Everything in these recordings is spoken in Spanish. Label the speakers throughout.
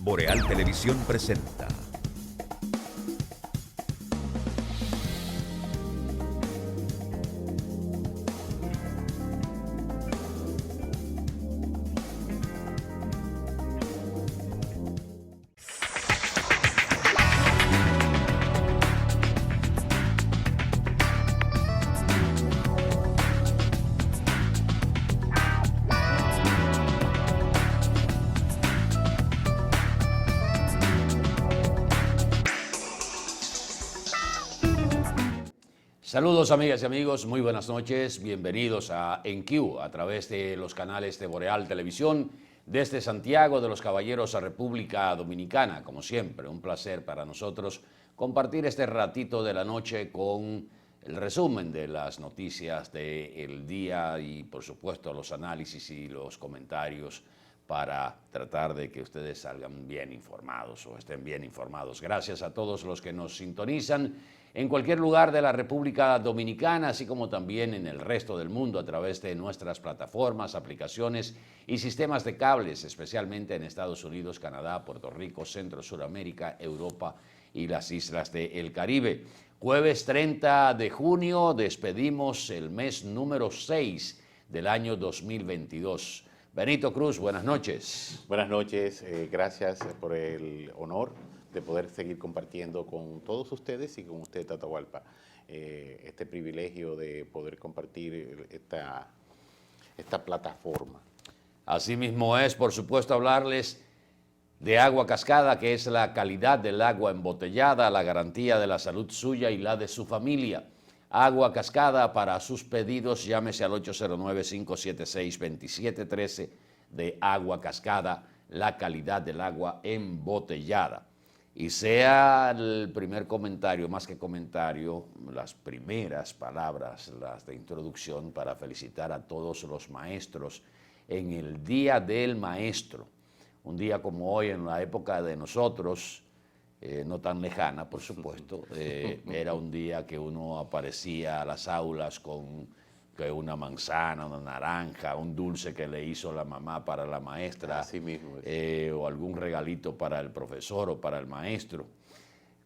Speaker 1: Boreal Televisión presenta.
Speaker 2: Saludos amigas y amigos, muy buenas noches, bienvenidos a EnQ a través de los canales de Boreal Televisión desde Santiago de los Caballeros a República Dominicana. Como siempre, un placer para nosotros compartir este ratito de la noche con el resumen de las noticias del día y por supuesto los análisis y los comentarios para tratar de que ustedes salgan bien informados o estén bien informados. Gracias a todos los que nos sintonizan en cualquier lugar de la República Dominicana, así como también en el resto del mundo a través de nuestras plataformas, aplicaciones y sistemas de cables, especialmente en Estados Unidos, Canadá, Puerto Rico, Centro, Suramérica, Europa y las islas del Caribe. Jueves 30 de junio despedimos el mes número 6 del año 2022. Benito Cruz, buenas noches.
Speaker 3: Buenas noches, gracias por el honor de poder seguir compartiendo con todos ustedes y con usted, Tatahualpa, este privilegio de poder compartir esta plataforma.
Speaker 2: Asimismo es, por supuesto, hablarles de Agua Cascada, que es la calidad del agua embotellada, la garantía de la salud suya y la de su familia. Agua Cascada, para sus pedidos, llámese al 809-576-2713 de Agua Cascada, la calidad del agua embotellada. Y sea el primer comentario, más que comentario, las primeras palabras, las de introducción, para felicitar a todos los maestros en el Día del Maestro. Un día como hoy, en la época de nosotros, no tan lejana, por supuesto, era un día que uno aparecía a las aulas con una manzana, una naranja, un dulce que le hizo la mamá para la maestra,
Speaker 3: así mismo es.
Speaker 2: O algún regalito para el profesor o para el maestro.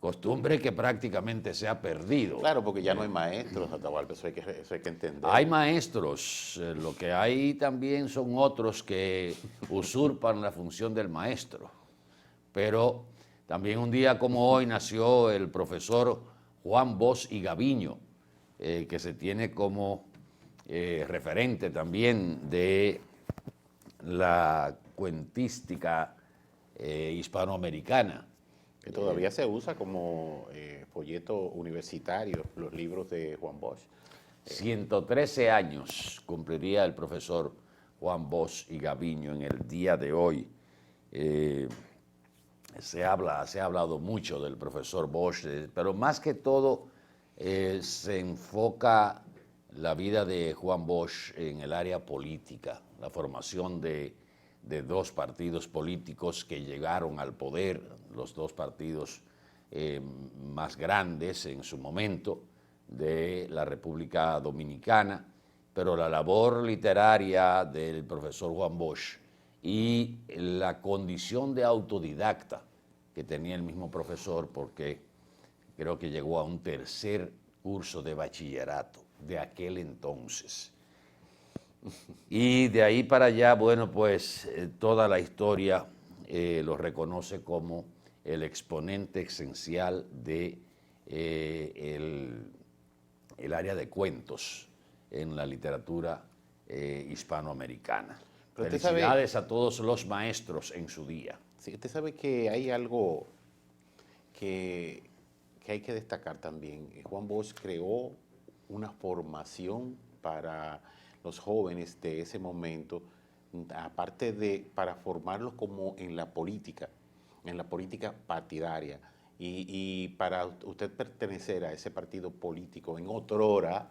Speaker 2: Costumbre que prácticamente se ha perdido.
Speaker 3: Claro, porque ya no hay maestros, Atahualpa, eso hay que entender.
Speaker 2: Hay maestros, lo que hay también son otros que usurpan la función del maestro. Pero también un día como hoy nació el profesor Juan Bosch y Gaviño, que se tiene como referente también de la cuentística hispanoamericana.
Speaker 3: Que todavía se usa como folleto universitario, los libros de Juan Bosch.
Speaker 2: 113 años cumpliría el profesor Juan Bosch y Gaviño en el día de hoy. Se ha hablado mucho del profesor Bosch, pero más que todo se enfoca la vida de Juan Bosch en el área política, la formación de dos partidos políticos que llegaron al poder, los dos partidos más grandes en su momento de la República Dominicana, pero la labor literaria del profesor Juan Bosch y la condición de autodidacta que tenía el mismo profesor, porque creo que llegó a un tercer curso de bachillerato de aquel entonces. Y de ahí para allá, bueno, pues toda la historia lo reconoce como el exponente esencial de el área de cuentos en la literatura hispanoamericana. Pero felicidades a todos los maestros en su día.
Speaker 3: Sí, usted sabe que hay algo que hay que destacar también. Juan Bosch creó una formación para los jóvenes de ese momento, aparte de para formarlos como en la política partidaria. Y para usted pertenecer a ese partido político en otrora,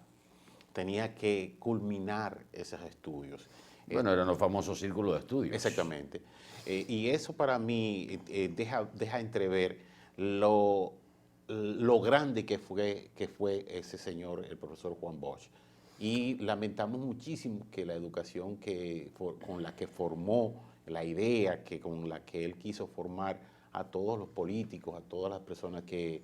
Speaker 3: tenía que culminar esos estudios.
Speaker 2: Bueno, eran los famosos círculos de estudios.
Speaker 3: Exactamente. Y eso para mí deja entrever lo grande que fue ese señor, el profesor Juan Bosch. Y lamentamos muchísimo que la educación con la que formó la idea con la que él quiso formar a todos los políticos, a todas las personas que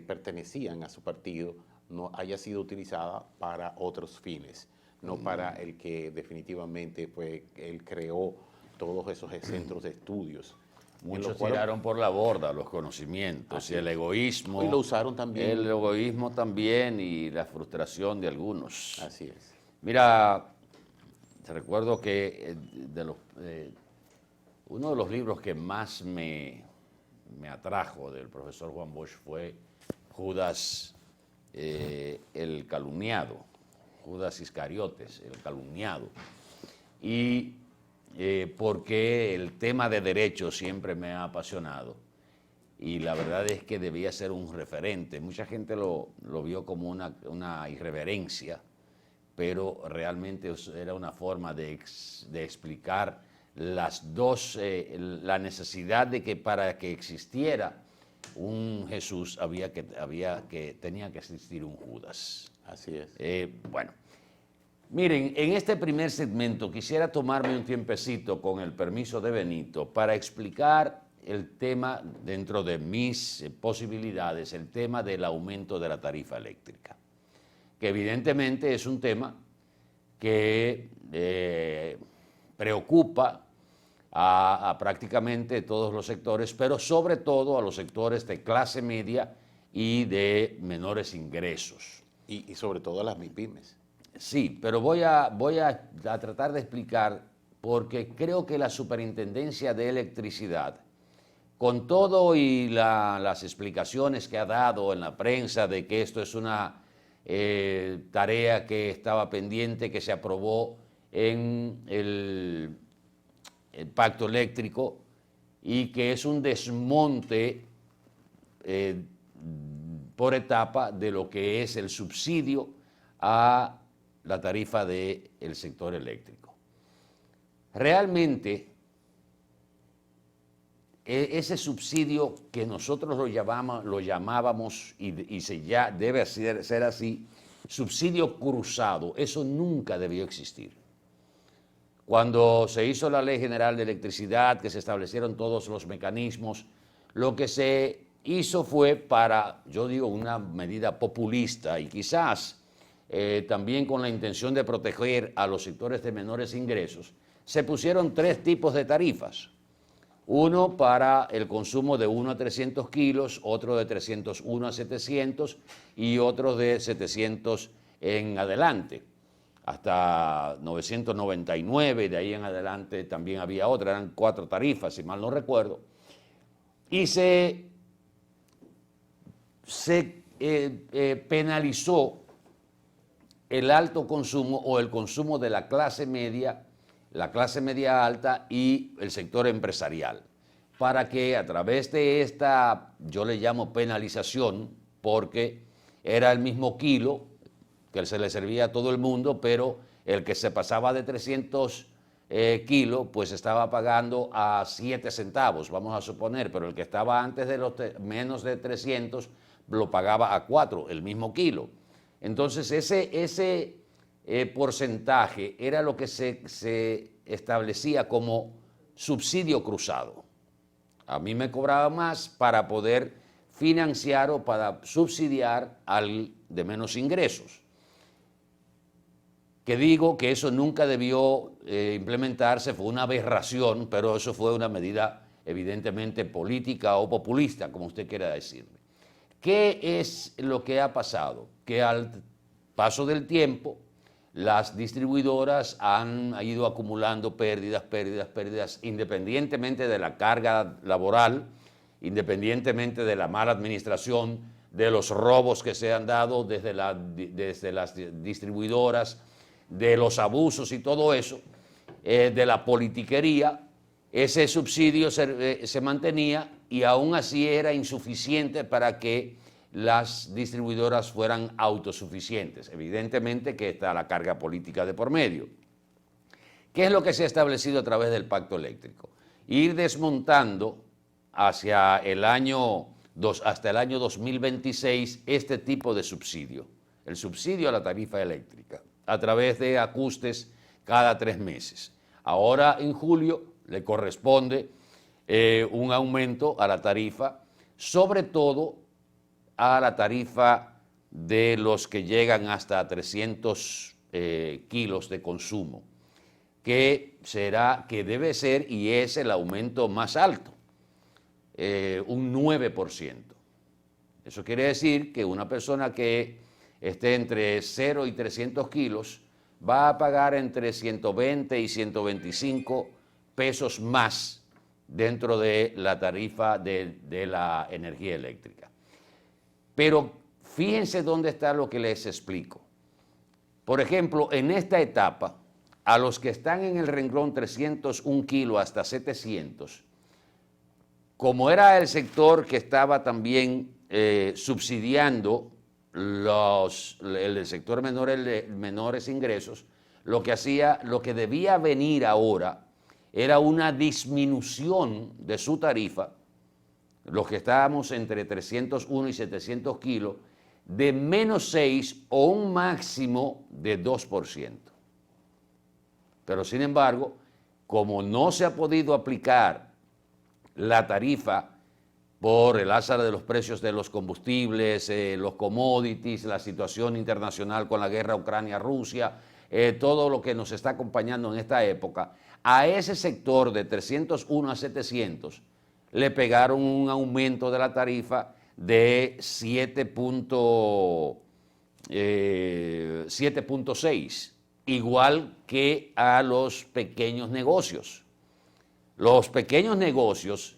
Speaker 3: pertenecían a su partido, no haya sido utilizada para otros fines, no para el que definitivamente pues, él creó todos esos centros de estudios.
Speaker 2: Muchos tiraron por la borda los conocimientos y el egoísmo.
Speaker 3: Y lo usaron también.
Speaker 2: El egoísmo también y la frustración de algunos.
Speaker 3: Así es.
Speaker 2: Mira, te recuerdo que uno de los libros que más me atrajo del profesor Juan Bosch fue Judas el calumniado, Judas Iscariotes, el calumniado. Y porque el tema de derecho siempre me ha apasionado y la verdad es que debía ser un referente. Mucha gente lo vio como una irreverencia, pero realmente era una forma de explicar las dos, la necesidad de que para que existiera un Jesús tenía que existir un Judas.
Speaker 3: Así es.
Speaker 2: Bueno. Miren, en este primer segmento quisiera tomarme un tiempecito, con el permiso de Benito, para explicar el tema, dentro de mis posibilidades, el tema del aumento de la tarifa eléctrica, que evidentemente es un tema que preocupa a prácticamente todos los sectores, pero sobre todo a los sectores de clase media y de menores ingresos.
Speaker 3: Y sobre todo a las MIPYMES.
Speaker 2: Sí, pero voy a tratar de explicar, porque creo que la Superintendencia de Electricidad, con todo y las explicaciones que ha dado en la prensa de que esto es una tarea que estaba pendiente, que se aprobó en el pacto eléctrico y que es un desmonte por etapa de lo que es el subsidio a la tarifa del sector eléctrico. Realmente, ese subsidio que nosotros lo llamábamos y ya debe ser así, subsidio cruzado, eso nunca debió existir. Cuando se hizo la Ley General de Electricidad, que se establecieron todos los mecanismos, lo que se hizo fue yo digo, una medida populista y quizás también con la intención de proteger a los sectores de menores ingresos, se pusieron 3 tipos de tarifas. Uno para el consumo de 1 a 300 kilos, otro de 301 a 700 y otro de 700 en adelante. Hasta 999, de ahí en adelante también había otra, eran 4 tarifas, si mal no recuerdo. Y se penalizó el alto consumo o el consumo de la clase media alta y el sector empresarial, para que a través de esta, yo le llamo penalización, porque era el mismo kilo que se le servía a todo el mundo, pero el que se pasaba de 300 kilos, pues estaba pagando a 7 centavos, vamos a suponer, pero el que estaba antes de los menos de 300 lo pagaba a 4, el mismo kilo. Entonces ese porcentaje era lo que se establecía como subsidio cruzado. A mí me cobraba más para poder financiar o para subsidiar al de menos ingresos. Que digo que eso nunca debió implementarse, fue una aberración, pero eso fue una medida evidentemente política o populista, como usted quiera decirle. ¿Qué es lo que ha pasado? Que al paso del tiempo, las distribuidoras han ido acumulando pérdidas, independientemente de la carga laboral, independientemente de la mala administración, de los robos que se han dado desde las distribuidoras, de los abusos y todo eso, de la politiquería. Ese subsidio se mantenía y aún así era insuficiente para que las distribuidoras fueran autosuficientes. Evidentemente que está la carga política de por medio. ¿Qué es lo que se ha establecido a través del pacto eléctrico? Ir desmontando hasta el año 2026 este tipo de subsidio, el subsidio a la tarifa eléctrica, a través de ajustes cada 3 meses. Ahora en julio le corresponde un aumento a la tarifa, sobre todo a la tarifa de los que llegan hasta 300 kilos de consumo, que debe ser y es el aumento más alto, un 9%. Eso quiere decir que una persona que esté entre 0 y 300 kilos va a pagar entre 120 y 125 pesos más dentro de la tarifa de la energía eléctrica. Pero fíjense dónde está lo que les explico. Por ejemplo, en esta etapa, a los que están en el renglón 301 kilos hasta 700, como era el sector que estaba también subsidiando el sector menores ingresos, lo que debía venir ahora era una disminución de su tarifa, los que estábamos entre 301 y 700 kilos, de menos 6 o un máximo de 2%. Pero sin embargo, como no se ha podido aplicar la tarifa por el alza de los precios de los combustibles, los commodities, la situación internacional con la guerra Ucrania-Rusia, todo lo que nos está acompañando en esta época, a ese sector de 301 a 700 le pegaron un aumento de la tarifa de 7.6, igual que a los pequeños negocios. Los pequeños negocios,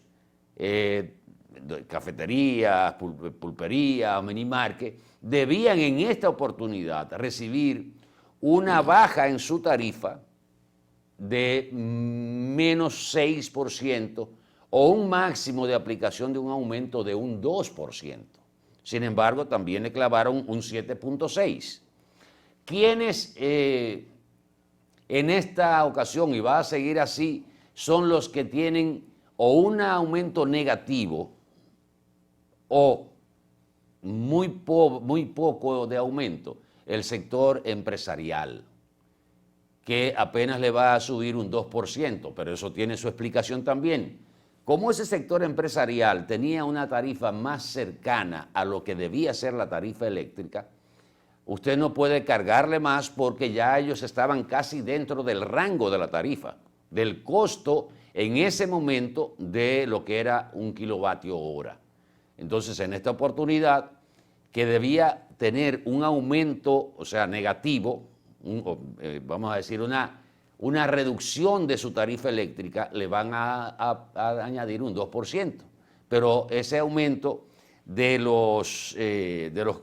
Speaker 2: cafeterías, pulperías, minimarket, debían en esta oportunidad recibir una baja en su tarifa de menos 6% o un máximo de aplicación de un aumento de un 2%. Sin embargo, también le clavaron un 7.6%. ¿Quiénes en esta ocasión, y va a seguir así, son los que tienen o un aumento negativo o muy poco de aumento? El sector empresarial, que apenas le va a subir un 2%, pero eso tiene su explicación también. Como ese sector empresarial tenía una tarifa más cercana a lo que debía ser la tarifa eléctrica, usted no puede cargarle más porque ya ellos estaban casi dentro del rango de la tarifa, del costo en ese momento de lo que era un kilovatio hora. Entonces, en esta oportunidad, que debía tener un aumento, o sea, negativo, vamos a decir, una reducción de su tarifa eléctrica, le van a añadir un 2%. Pero ese aumento de los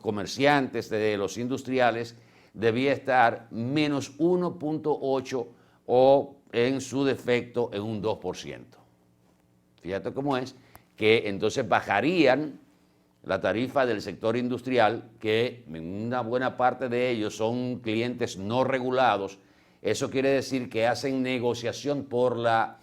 Speaker 2: comerciantes, de los industriales, debía estar menos 1.8 o en su defecto en un 2%. Fíjate cómo es, que entonces bajarían la tarifa del sector industrial, que en una buena parte de ellos son clientes no regulados. Eso quiere decir que hacen negociación por la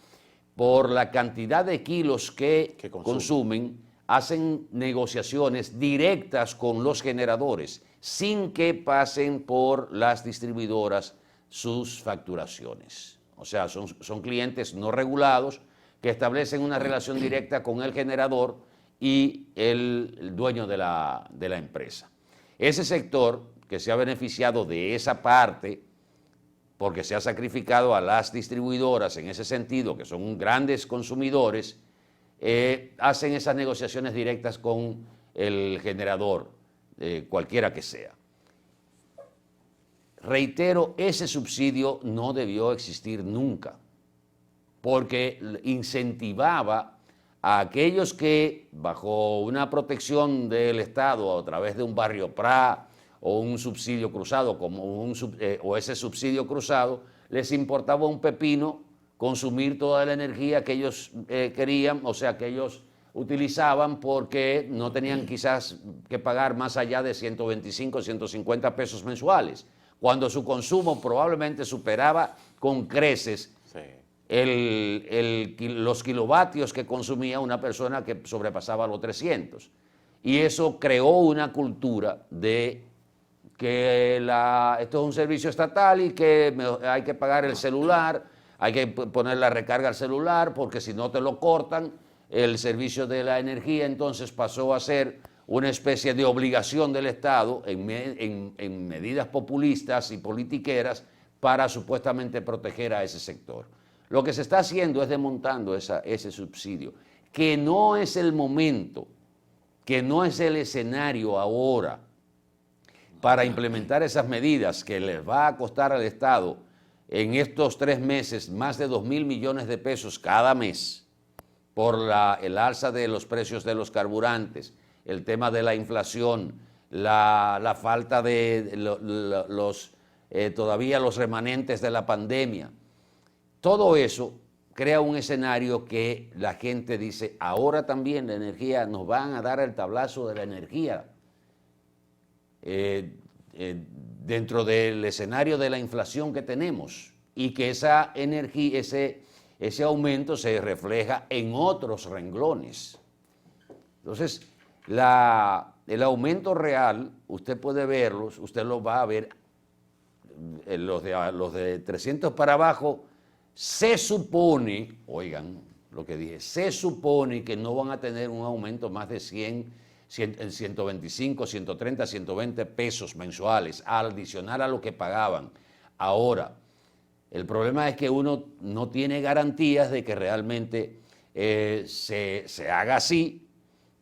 Speaker 2: cantidad de kilos que consumen, hacen negociaciones directas con los generadores, sin que pasen por las distribuidoras sus facturaciones. O sea, son clientes no regulados que establecen una relación directa con el generador y el dueño de la empresa. Ese sector que se ha beneficiado de esa parte, porque se ha sacrificado a las distribuidoras en ese sentido, que son grandes consumidores, hacen esas negociaciones directas con el generador, cualquiera que sea. Reitero, ese subsidio no debió existir nunca, porque incentivaba a aquellos que, bajo una protección del Estado a través de un barrio PRA o un subsidio cruzado, o ese subsidio cruzado, les importaba un pepino consumir toda la energía que ellos querían, o sea, que ellos utilizaban, porque no tenían quizás que pagar más allá de 125, 150 pesos mensuales, cuando su consumo probablemente superaba con creces los kilovatios que consumía una persona que sobrepasaba los 300. Y eso creó una cultura de que esto es un servicio estatal y que hay que pagar el celular, hay que poner la recarga al celular porque si no te lo cortan, el servicio de la energía entonces pasó a ser una especie de obligación del Estado en medidas populistas y politiqueras para supuestamente proteger a ese sector. Lo que se está haciendo es desmontando ese subsidio, que no es el momento, que no es el escenario ahora para implementar esas medidas que les va a costar al Estado en estos 3 meses más de 2.000 millones de pesos cada mes por el alza de los precios de los carburantes, el tema de la inflación, la falta de todavía los remanentes de la pandemia. Todo eso crea un escenario que la gente dice, ahora también la energía, nos van a dar el tablazo de la energía. Dentro del escenario de la inflación que tenemos y que esa energía, ese aumento se refleja en otros renglones. Entonces, el aumento real, usted puede verlos, usted los va a ver, los de 300 para abajo, se supone, oigan lo que dije, se supone que no van a tener un aumento más de 125, 130, 120 pesos mensuales, adicional a lo que pagaban. Ahora, el problema es que uno no tiene garantías de que realmente se haga así,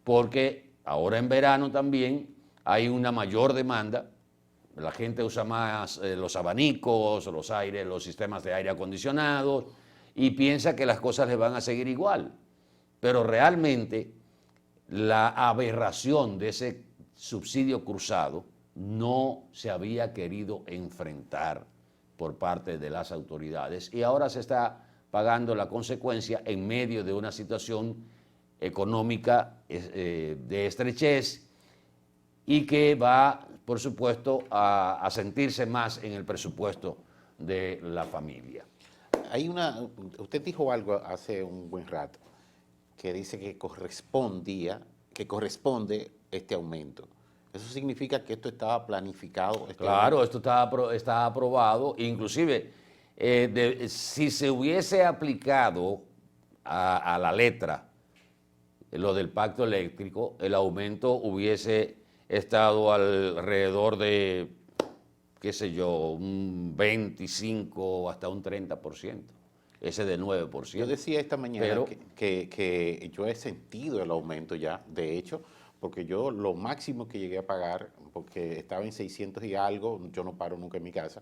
Speaker 2: porque ahora en verano también hay una mayor demanda. La gente usa más los abanicos, los sistemas de aire acondicionado y piensa que las cosas le van a seguir igual. Pero realmente la aberración de ese subsidio cruzado no se había querido enfrentar por parte de las autoridades y ahora se está pagando la consecuencia en medio de una situación económica de estrechez y que va, por supuesto, a sentirse más en el presupuesto de la familia.
Speaker 3: Usted dijo algo hace un buen rato, que dice que corresponde este aumento. Eso significa que esto estaba planificado.
Speaker 2: Claro, esto está aprobado, inclusive si se hubiese aplicado a la letra lo del pacto eléctrico, el aumento hubiese estado alrededor de, qué sé yo, un 25 hasta un 30%, ese de 9%.
Speaker 3: Yo decía esta mañana que yo he sentido el aumento ya, de hecho, porque yo lo máximo que llegué a pagar, porque estaba en 600 y algo, yo no paro nunca en mi casa,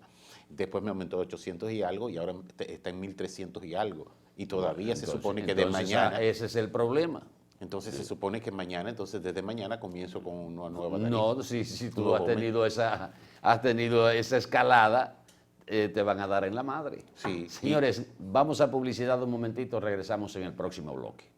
Speaker 3: después me aumentó a 800 y algo y ahora está en 1.300 y algo. Y todavía se supone que de mañana...
Speaker 2: Ese es el problema.
Speaker 3: Entonces se supone que mañana, entonces desde mañana comienzo con una nueva tarifa.
Speaker 2: No, si tú has tenido esa escalada, te van a dar en la madre.
Speaker 3: Sí.
Speaker 2: Señores, vamos a publicidad un momentito, regresamos en el próximo bloque.